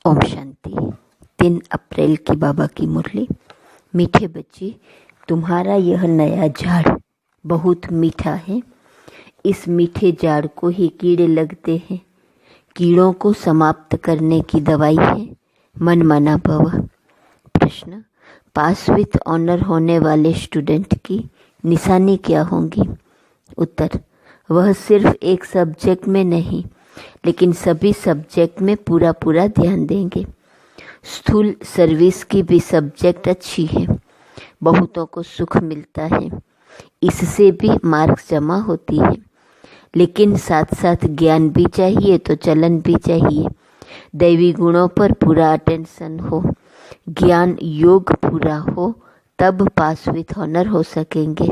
ओम शांति। 3 अप्रैल की बाबा की मुरली। मीठे बच्चे, तुम्हारा यह नया झाड़ बहुत मीठा है। इस मीठे झाड़ को ही कीड़े लगते हैं। कीड़ों को समाप्त करने की दवाई है मन माना भव। प्रश्न, पास विथ ऑनर होने वाले स्टूडेंट की निशानी क्या होगी? उत्तर, वह सिर्फ एक सब्जेक्ट में नहीं लेकिन सभी सब्जेक्ट में पूरा पूरा ध्यान देंगे। स्थूल सर्विस की भी सब्जेक्ट अच्छी है, बहुतों को सुख मिलता है, इससे भी मार्क्स जमा होती है, लेकिन साथ साथ ज्ञान भी चाहिए तो चलन भी चाहिए। दैवी गुणों पर पूरा अटेंशन हो, ज्ञान योग पूरा हो, तब पास विथ ऑनर हो सकेंगे।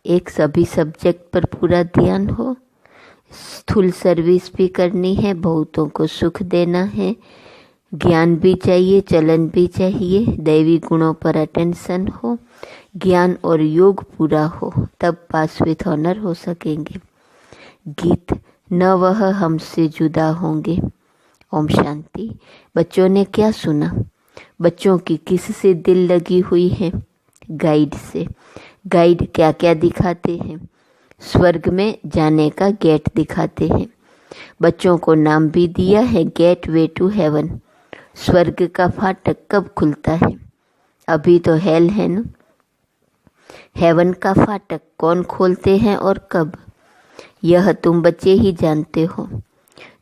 एक सभी सब्जेक्ट पर पूरा ध्यान हो, स्थूल सर्विस भी करनी है, बहुतों को सुख देना है, ज्ञान भी चाहिए चलन भी चाहिए, दैवी गुणों पर अटेंशन हो, ज्ञान और योग पूरा हो, तब पास विथ ऑनर हो सकेंगे। गीत, न वह हमसे जुदा होंगे। ओम शांति। बच्चों ने क्या सुना? बच्चों की किस से दिल लगी हुई है? गाइड से। गाइड क्या क्या दिखाते हैं? स्वर्ग में जाने का गेट दिखाते हैं। बच्चों को नाम भी दिया है गेट वे टू हेवन। स्वर्ग का फाटक कब खुलता है? अभी तो हेल है ना। हेवन का फाटक कौन खोलते हैं और कब? यह तुम बच्चे ही जानते हो।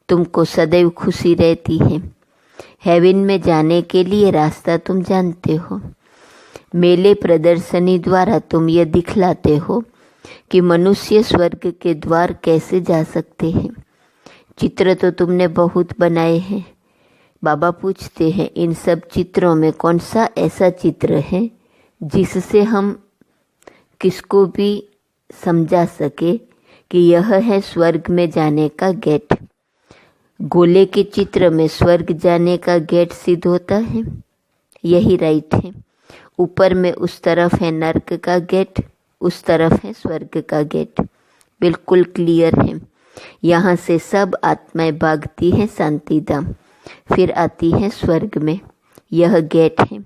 तुमको सदैव खुशी रहती है। हेवन में जाने के लिए रास्ता तुम जानते हो। मेले प्रदर्शनी द्वारा तुम यह दिखलाते हो कि मनुष्य स्वर्ग के द्वार कैसे जा सकते हैं। चित्र तो तुमने बहुत बनाए हैं। बाबा पूछते हैं, इन सब चित्रों में कौन सा ऐसा चित्र है जिससे हम किसको भी समझा सके कि यह है स्वर्ग में जाने का गेट? गोले के चित्र में स्वर्ग जाने का गेट सिद्ध होता है। यही राइट है। ऊपर में उस तरफ है नर्क का गेट, उस तरफ है स्वर्ग का गेट। बिल्कुल क्लियर है। यहाँ से सब आत्माएं भागती हैं शांति धाम, फिर आती हैं स्वर्ग में। यह गेट है।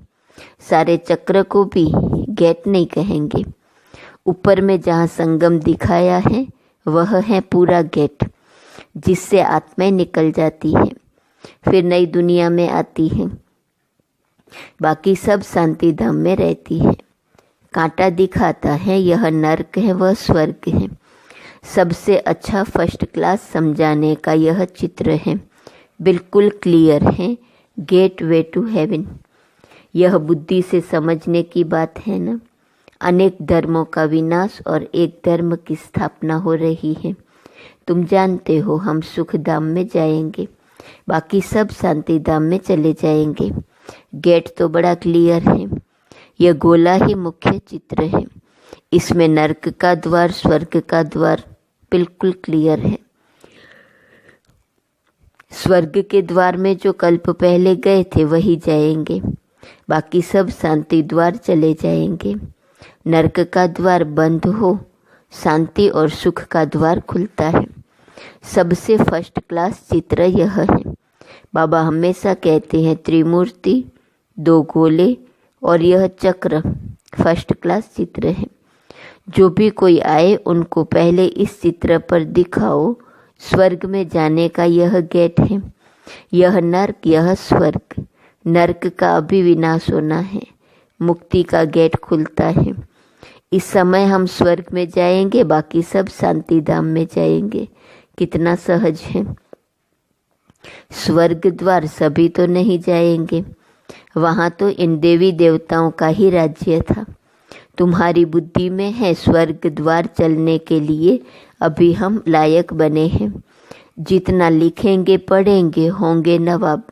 सारे चक्र को भी गेट नहीं कहेंगे। ऊपर में जहाँ संगम दिखाया है वह है पूरा गेट, जिससे आत्माएं निकल जाती हैं, फिर नई दुनिया में आती हैं। बाकी सब शांति धाम में रहती है। कांटा दिखाता है यह नर्क है वह स्वर्ग है। सबसे अच्छा फर्स्ट क्लास समझाने का यह चित्र है। बिल्कुल क्लियर है। Gateway to heaven. यह बुद्धि से समझने की बात है ना। अनेक धर्मों का विनाश और एक धर्म की स्थापना हो रही है। तुम जानते हो हम सुख धाम में जाएंगे, बाकी सब शांति धाम में चले जाएंगे। गेट तो बड़ा क्लियर है। यह गोला ही मुख्य चित्र है। इसमें नर्क का द्वार स्वर्ग का द्वार बिल्कुल क्लियर है। स्वर्ग के द्वार में जो कल्प पहले गए थे वही जाएंगे, बाकी सब शांति द्वार चले जाएंगे। नर्क का द्वार बंद हो, शांति और सुख का द्वार खुलता है। सबसे फर्स्ट क्लास चित्र यह है। बाबा हमेशा कहते हैं त्रिमूर्ति, 2 गोले और यह चक्र फर्स्ट क्लास चित्र है। जो भी कोई आए उनको पहले इस चित्र पर दिखाओ। स्वर्ग में जाने का यह गेट है। यह नर्क यह स्वर्ग। नर्क का अभी विनाश होना है, मुक्ति का गेट खुलता है। इस समय हम स्वर्ग में जाएंगे, बाकी सब शांति धाम में जाएंगे। कितना सहज है। स्वर्ग द्वार सभी तो नहीं जाएंगे, वहाँ तो इन देवी देवताओं का ही राज्य था। तुम्हारी बुद्धि में है स्वर्ग द्वार चलने के लिए अभी हम लायक बने हैं। जितना लिखेंगे पढ़ेंगे होंगे नवाब,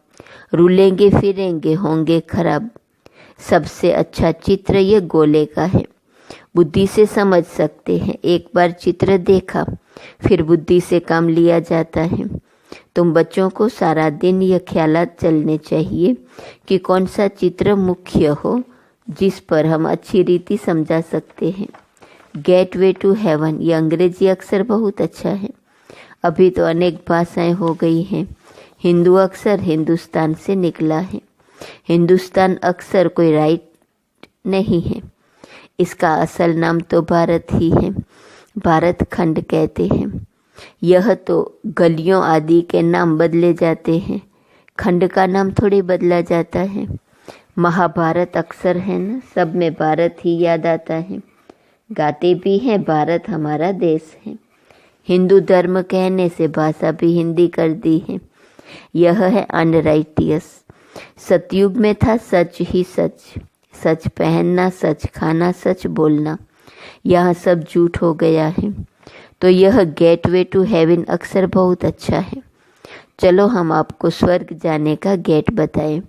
रूलेंगे फिरेंगे होंगे खराब। सबसे अच्छा चित्र ये गोले का है। बुद्धि से समझ सकते हैं। एक बार चित्र देखा फिर बुद्धि से काम लिया जाता है। तुम बच्चों को सारा दिन यह ख्यालात चलने चाहिए कि कौन सा चित्र मुख्य हो, जिस पर हम अच्छी रीति समझा सकते हैं। गेट वे टू हेवन, ये अंग्रेजी अक्षर बहुत अच्छा है। अभी तो अनेक भाषाएं हो गई हैं, हिंदू अक्षर हिंदुस्तान से निकला है। हिंदुस्तान अक्षर कोई राइट नहीं है, इसका असल नाम तो भारत ही है। भारत खंड कहते हैं। यह तो गलियों आदि के नाम बदले जाते हैं, खंड का नाम थोड़ी बदला जाता है। महाभारत अक्षर है ना, सब में भारत ही याद आता है। गाते भी हैं भारत हमारा देश है। हिंदू धर्म कहने से भाषा भी हिंदी कर दी है। यह है अनराइटियस। सतयुग में था सच ही सच, सच पहनना, सच खाना, सच बोलना। यहाँ सब झूठ हो गया है। तो यह गेटवे टू हेवन अक्षर बहुत अच्छा है। चलो हम आपको स्वर्ग जाने का गेट बताएं।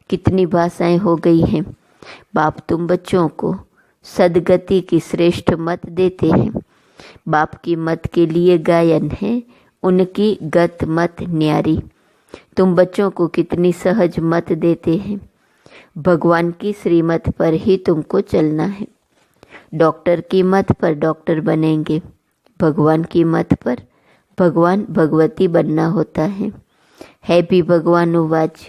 कितनी भाषाएं हो गई हैं। बाप तुम बच्चों को सदगति की श्रेष्ठ मत देते हैं। बाप की मत के लिए गायन है, उनकी गत मत न्यारी। तुम बच्चों को कितनी सहज मत देते हैं। भगवान की श्रीमत पर ही तुमको चलना है। डॉक्टर की मत पर डॉक्टर बनेंगे, भगवान की मत पर भगवान भगवती बनना होता है भी भगवान उवाच।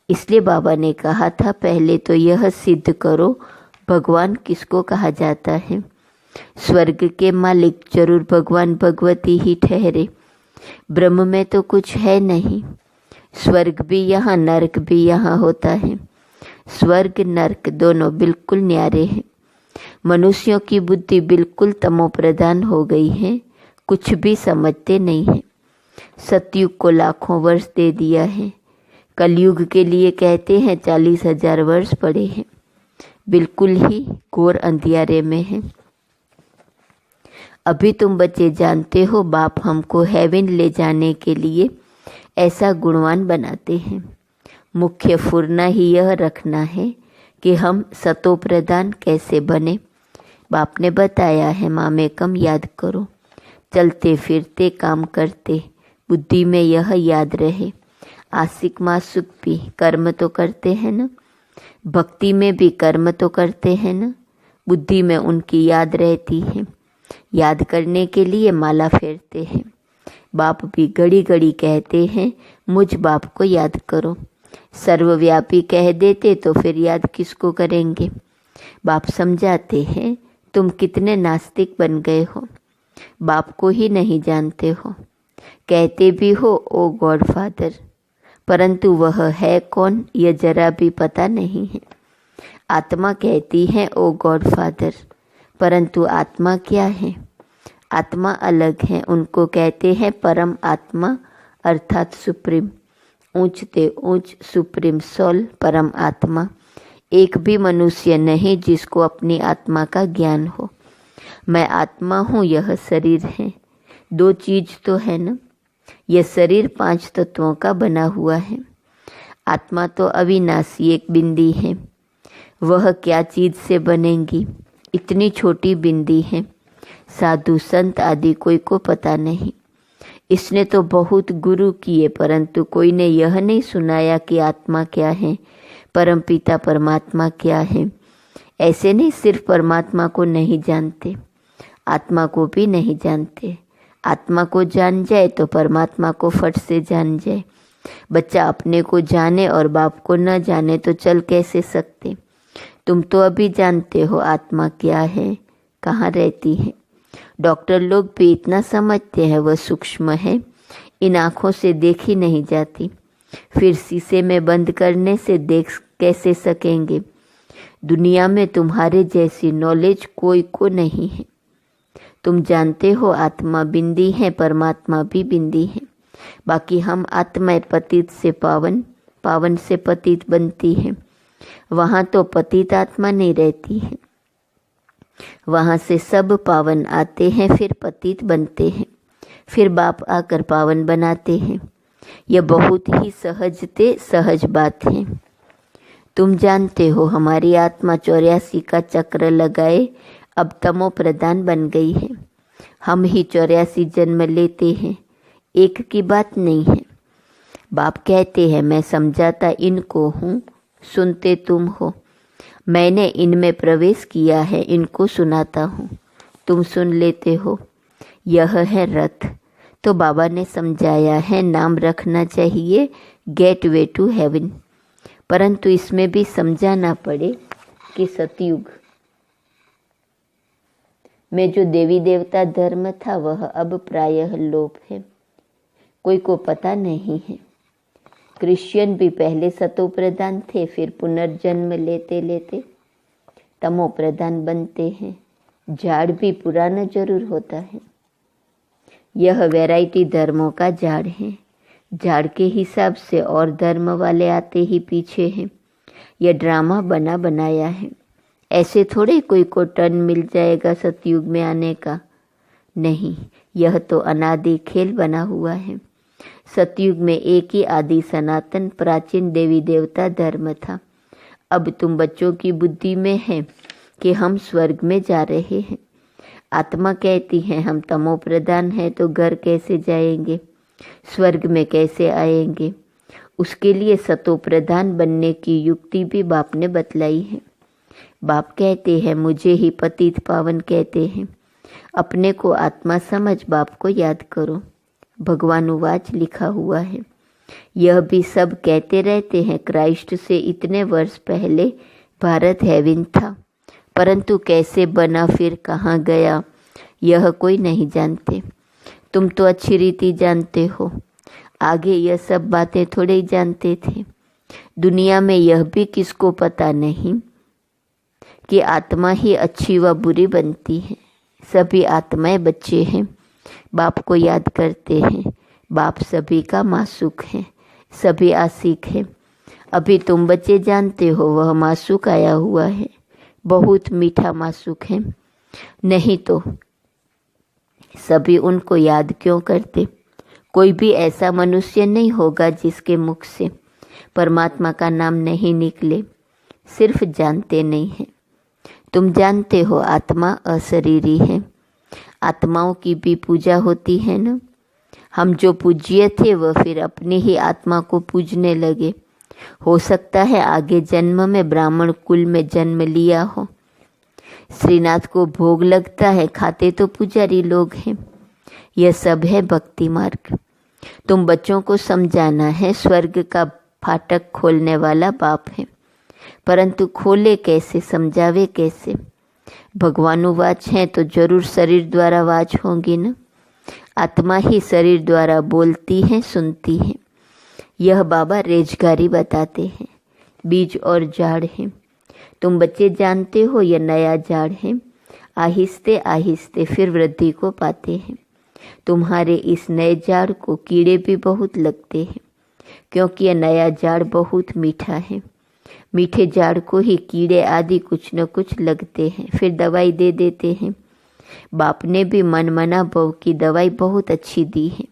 इसलिए बाबा ने कहा था पहले तो यह सिद्ध करो भगवान किसको कहा जाता है। स्वर्ग के मालिक जरूर भगवान भगवती ही ठहरे। ब्रह्म में तो कुछ है नहीं। स्वर्ग भी यहाँ नरक भी यहाँ होता है। स्वर्ग नरक दोनों बिल्कुल न्यारे हैं। मनुष्यों की बुद्धि बिल्कुल तमोप्रधान हो गई है, कुछ भी समझते नहीं है। सतयुग को लाखों वर्ष दे दिया है, कलयुग के लिए कहते हैं 40,000 वर्ष पड़े हैं। बिल्कुल ही घोर अंधियारे में है। अभी तुम बच्चे जानते हो बाप हमको हेवन ले जाने के लिए ऐसा गुणवान बनाते हैं। मुख्य फुरना ही यह रखना है कि हम सतो प्रधान कैसे बने। बाप ने बताया है माँ कम याद करो, चलते फिरते काम करते बुद्धि में यह याद रहे। आशिक मासुक भी कर्म तो करते हैं ना, भक्ति में भी कर्म तो करते हैं ना, बुद्धि में उनकी याद रहती है। याद करने के लिए माला फेरते हैं। बाप भी घड़ी घड़ी कहते हैं मुझ बाप को याद करो। सर्वव्यापी कह देते तो फिर याद किसको करेंगे। बाप समझाते हैं तुम कितने नास्तिक बन गए हो, बाप को ही नहीं जानते हो। कहते भी हो ओ गॉड फादर, परंतु वह है कौन यह जरा भी पता नहीं है। आत्मा कहती है ओ गॉड फादर, परंतु आत्मा क्या है। आत्मा अलग है, उनको कहते हैं परम आत्मा अर्थात सुप्रीम। ऊंचते ऊंच सुप्रीम सोल परम आत्मा। एक भी मनुष्य नहीं जिसको अपनी आत्मा का ज्ञान हो। मैं आत्मा हूँ, यह शरीर है। दो चीज तो है ना, यह शरीर 5 तत्वों का बना हुआ है। आत्मा तो अविनाशी एक बिंदी है, वह क्या चीज से बनेंगी। इतनी छोटी बिंदी है, साधु संत आदि कोई को पता नहीं। इसने तो बहुत गुरु किए, परंतु कोई ने यह नहीं सुनाया कि आत्मा क्या है, परमपिता परमात्मा क्या है। ऐसे नहीं सिर्फ परमात्मा को नहीं जानते, आत्मा को भी नहीं जानते। आत्मा को जान जाए तो परमात्मा को फट से जान जाए। बच्चा अपने को जाने और बाप को न जाने तो चल कैसे सकते। तुम तो अभी जानते हो आत्मा क्या है, कहाँ रहती है। डॉक्टर लोग भी इतना समझते हैं वह सूक्ष्म है, इन आँखों से देखी नहीं जाती। फिर शीशे में बंद करने से देख कैसे सकेंगे। दुनिया में तुम्हारे जैसी नॉलेज कोई को नहीं है। तुम जानते हो आत्मा बिंदी है, परमात्मा भी बिंदी है। बाकी हम आत्माएं पतित से पावन, पावन से पतित बनती है। वहाँ तो पतित आत्मा नहीं रहती है, वहाँ से सब पावन आते हैं, फिर पतित बनते हैं, फिर बाप आकर पावन बनाते हैं। यह बहुत ही सहज बात है। तुम जानते हो हमारी आत्मा 84 का चक्र लगाए अब तमो प्रधान बन गई है। हम ही 84 जन्म लेते हैं, एक की बात नहीं है। बाप कहते हैं मैं समझाता इनको हूँ, सुनते तुम हो। मैंने इनमें प्रवेश किया है, इनको सुनाता हूँ, तुम सुन लेते हो। यह है रथ, तो बाबा ने समझाया है नाम रखना चाहिए गेट वे टू हेवन, परंतु इसमें भी समझाना पड़े कि सतयुग में जो देवी देवता धर्म था वह अब प्रायः लोप है, कोई को पता नहीं है। क्रिश्चियन भी पहले सतो प्रधान थे, फिर पुनर्जन्म लेते लेते तमो प्रधान बनते हैं। झाड़ भी पुराना जरूर होता है। यह वैरायटी धर्मों का झाड़ है। झाड़ के हिसाब से और धर्म वाले आते ही पीछे हैं। यह ड्रामा बना बनाया है। ऐसे थोड़े कोई को टर्न मिल जाएगा सतयुग में आने का, नहीं, यह तो अनादि खेल बना हुआ है। सतयुग में एक ही आदि सनातन प्राचीन देवी देवता धर्म था। अब तुम बच्चों की बुद्धि में है कि हम स्वर्ग में जा रहे हैं। आत्मा कहती है हम तमो प्रधान हैं तो घर कैसे जाएंगे, स्वर्ग में कैसे आएंगे। उसके लिए सतो प्रधान बनने की युक्ति भी बाप ने बतलाई है। बाप कहते हैं मुझे ही पतित पावन कहते हैं। अपने को आत्मा समझ बाप को याद करो। भगवानुवाच लिखा हुआ है। यह भी सब कहते रहते हैं क्राइस्ट से इतने वर्ष पहले भारत हेवन था, परंतु कैसे बना फिर कहाँ गया यह कोई नहीं जानते। तुम तो अच्छी रीति जानते हो, आगे यह सब बातें थोड़े ही जानते थे। दुनिया में यह भी किसको पता नहीं कि आत्मा ही अच्छी व बुरी बनती है। सभी आत्माएं बच्चे हैं, बाप को याद करते हैं। बाप सभी का मासूक है, सभी आशिक है। अभी तुम बच्चे जानते हो वह मासूक आया हुआ है, बहुत मीठा मासूक है। नहीं तो सभी उनको याद क्यों करते। कोई भी ऐसा मनुष्य नहीं होगा जिसके मुख से परमात्मा का नाम नहीं निकले, सिर्फ जानते नहीं हैं। तुम जानते हो आत्मा अशरीरी है। आत्माओं की भी पूजा होती है ना। हम जो पूज्य थे वह फिर अपनी ही आत्मा को पूजने लगे। हो सकता है आगे जन्म में ब्राह्मण कुल में जन्म लिया हो। श्रीनाथ को भोग लगता है, खाते तो पुजारी लोग हैं। यह सब है भक्ति मार्ग। तुम बच्चों को समझाना है स्वर्ग का फाटक खोलने वाला बाप है, परंतु खोले कैसे, समझावे कैसे। भगवानुवाच है तो जरूर शरीर द्वारा वाच होंगी ना। आत्मा ही शरीर द्वारा बोलती है, सुनती है। यह बाबा रेजगारी बताते हैं। बीज और झाड़ है। तुम बच्चे जानते हो यह नया झाड़ है। आहिस्ते आहिस्ते फिर वृद्धि को पाते हैं। तुम्हारे इस नए झाड़ को कीड़े भी बहुत लगते हैं, क्योंकि यह नया झाड़ बहुत मीठा है। मीठे झाड़ को ही कीड़े आदि कुछ न कुछ लगते हैं, फिर दवाई दे देते हैं। बाप ने भी मन मना भव की दवाई बहुत अच्छी दी है।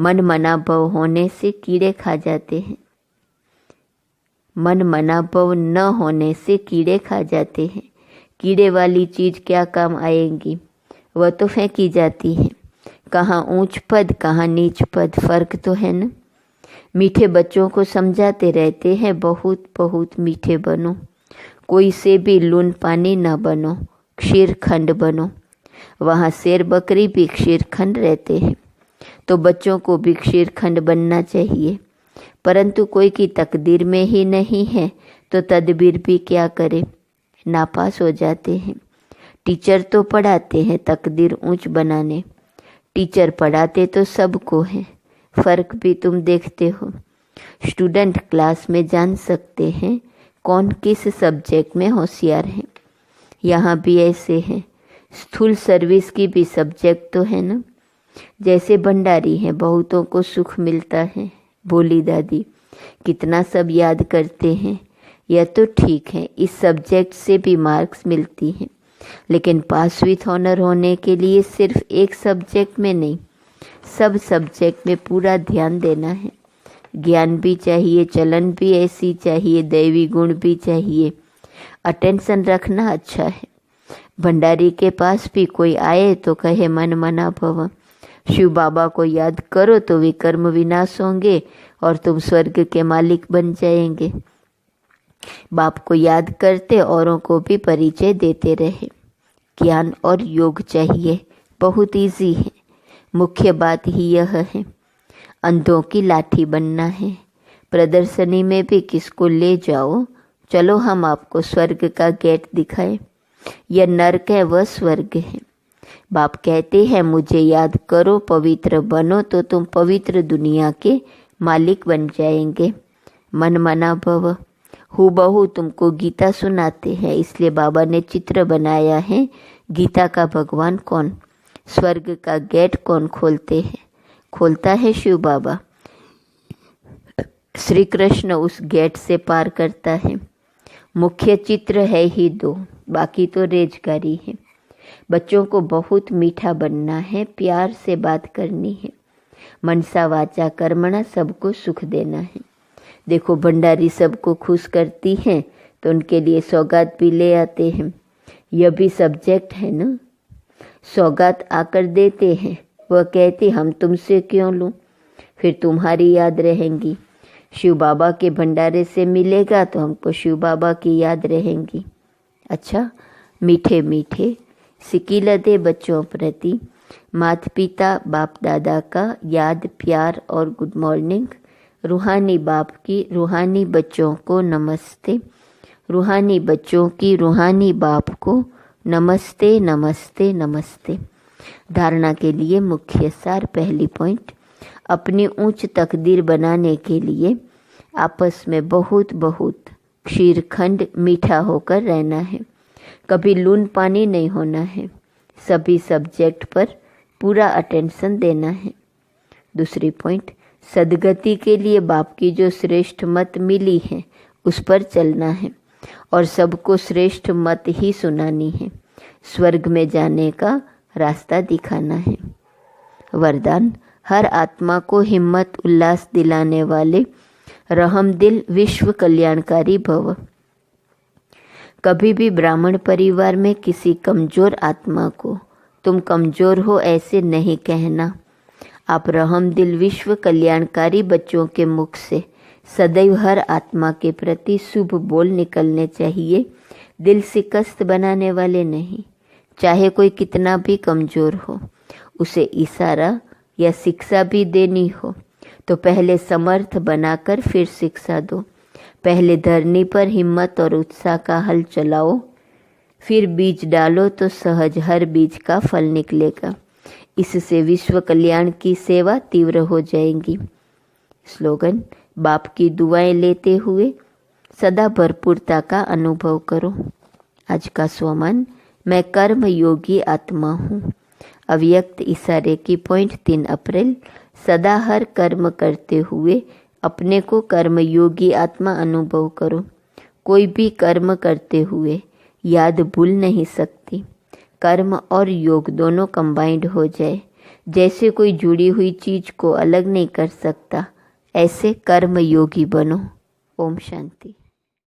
मन मना भव होने से कीड़े खा जाते हैं। मन मना भव न होने से कीड़े खा जाते हैं। कीड़े वाली चीज क्या काम आएगी, वह तो फेंकी जाती है। कहाँ ऊंच पद कहाँ नीच पद, फर्क तो है ना। मीठे बच्चों को समझाते रहते हैं बहुत बहुत मीठे बनो, कोई से भी लून पानी न बनो, क्षीर खंड बनो। वहाँ शेर बकरी भी क्षीर खंड रहते हैं, तो बच्चों को भी क्षीर खंड बनना चाहिए। परंतु कोई की तकदीर में ही नहीं है तो तदबीर भी क्या करे, नापास हो जाते हैं। टीचर तो पढ़ाते हैं तकदीर ऊंच बनाने, टीचर पढ़ाते तो सबको है। फर्क भी तुम देखते हो। स्टूडेंट क्लास में जान सकते हैं कौन किस सब्जेक्ट में होशियार है। यहाँ भी ऐसे है। स्थूल सर्विस की भी सब्जेक्ट तो है ना। जैसे भंडारी हैं, बहुतों को सुख मिलता है। बोली दादी कितना सब याद करते हैं, यह तो ठीक है। इस सब्जेक्ट से भी मार्क्स मिलती हैं, लेकिन पास विथ ऑनर होने के लिए सिर्फ एक सब्जेक्ट में नहीं, सब सब्जेक्ट में पूरा ध्यान देना है। ज्ञान भी चाहिए, चलन भी ऐसी चाहिए, दैवी गुण भी चाहिए। अटेंशन रखना अच्छा है। भंडारी के पास भी कोई आए तो कहे मन मना भव। शिव बाबा को याद करो तो विकर्म विनाश होंगे और तुम स्वर्ग के मालिक बन जाएंगे। बाप को याद करते औरों को भी परिचय देते रहे। ज्ञान और योग चाहिए, बहुत इजी है। मुख्य बात ही यह है, अंधों की लाठी बनना है। प्रदर्शनी में भी किसको ले जाओ, चलो हम आपको स्वर्ग का गेट दिखाएं। यह नर्क है, वह स्वर्ग है। बाप कहते हैं मुझे याद करो, पवित्र बनो तो तुम पवित्र दुनिया के मालिक बन जाएंगे। मन मना भव। हूबहू तुमको गीता सुनाते हैं, इसलिए बाबा ने चित्र बनाया है। गीता का भगवान कौन, स्वर्ग का गेट कौन खोलते हैं? खोलता है शिव बाबा। श्री कृष्ण उस गेट से पार करता है। मुख्य चित्र है ही दो, बाकी तो रेजगारी है। बच्चों को बहुत मीठा बनना है, प्यार से बात करनी है। मनसा वाचा कर्मणा, सबको सुख देना है। देखो भंडारी सबको खुश करती हैं तो उनके लिए सौगात भी ले आते हैं। यह भी सब्जेक्ट है ना। सौगात आकर देते हैं, वह कहती हम तुमसे क्यों लूं, फिर तुम्हारी याद रहेंगी। शिव बाबा के भंडारे से मिलेगा तो हमको शिव बाबा की याद रहेंगी। अच्छा, मीठे मीठे सिकील दे बच्चों प्रति माता पिता बाप दादा का याद प्यार और गुड मॉर्निंग। रूहानी बाप की रूहानी बच्चों को नमस्ते। रूहानी बच्चों की रूहानी बाप को नमस्ते नमस्ते नमस्ते। धारणा के लिए मुख्य सार, पहली पॉइंट, अपनी उच्च तकदीर बनाने के लिए आपस में बहुत बहुत क्षीरखंड मीठा होकर रहना है। कभी लून पानी नहीं होना है। सभी सब्जेक्ट पर पूरा अटेंशन देना है। दूसरी पॉइंट, सदगति के लिए बाप की जो श्रेष्ठ मत मिली है उस पर चलना है और सबको श्रेष्ठ मत ही सुनानी है। स्वर्ग में जाने का रास्ता दिखाना है। वरदान, हर आत्मा को हिम्मत उल्लास दिलाने वाले रहम दिल विश्व कल्याणकारी भव। कभी भी ब्राह्मण परिवार में किसी कमजोर आत्मा को तुम कमजोर हो ऐसे नहीं कहना। आप रहम दिल विश्व कल्याणकारी बच्चों के मुख से सदैव हर आत्मा के प्रति शुभ बोल निकलने चाहिए, दिल शिकस्त बनाने वाले नहीं। चाहे कोई कितना भी कमजोर हो, उसे इशारा या शिक्षा भी देनी हो तो पहले समर्थ बनाकर फिर शिक्षा दो। पहले धरनी पर हिम्मत और उत्साह का हल चलाओ, फिर बीज डालो तो सहज हर बीज का फल निकलेगा। इससे विश्व कल्याण की सेवा तीव्र हो जाएगी। स्लोगन, बाप की दुआएं लेते हुए सदा भरपूरता का अनुभव करो। आज का स्वमान, मैं कर्म योगी आत्मा हूँ। अव्यक्त इशारे की पॉइंट 3 अप्रैल। सदा हर कर्म करते हुए अपने को कर्म योगी आत्मा अनुभव करो। कोई भी कर्म करते हुए याद भूल नहीं सकती। कर्म और योग दोनों कंबाइंड हो जाए। जैसे कोई जुड़ी हुई चीज को अलग नहीं कर सकता, ऐसे कर्म योगी बनो। ओम शांति।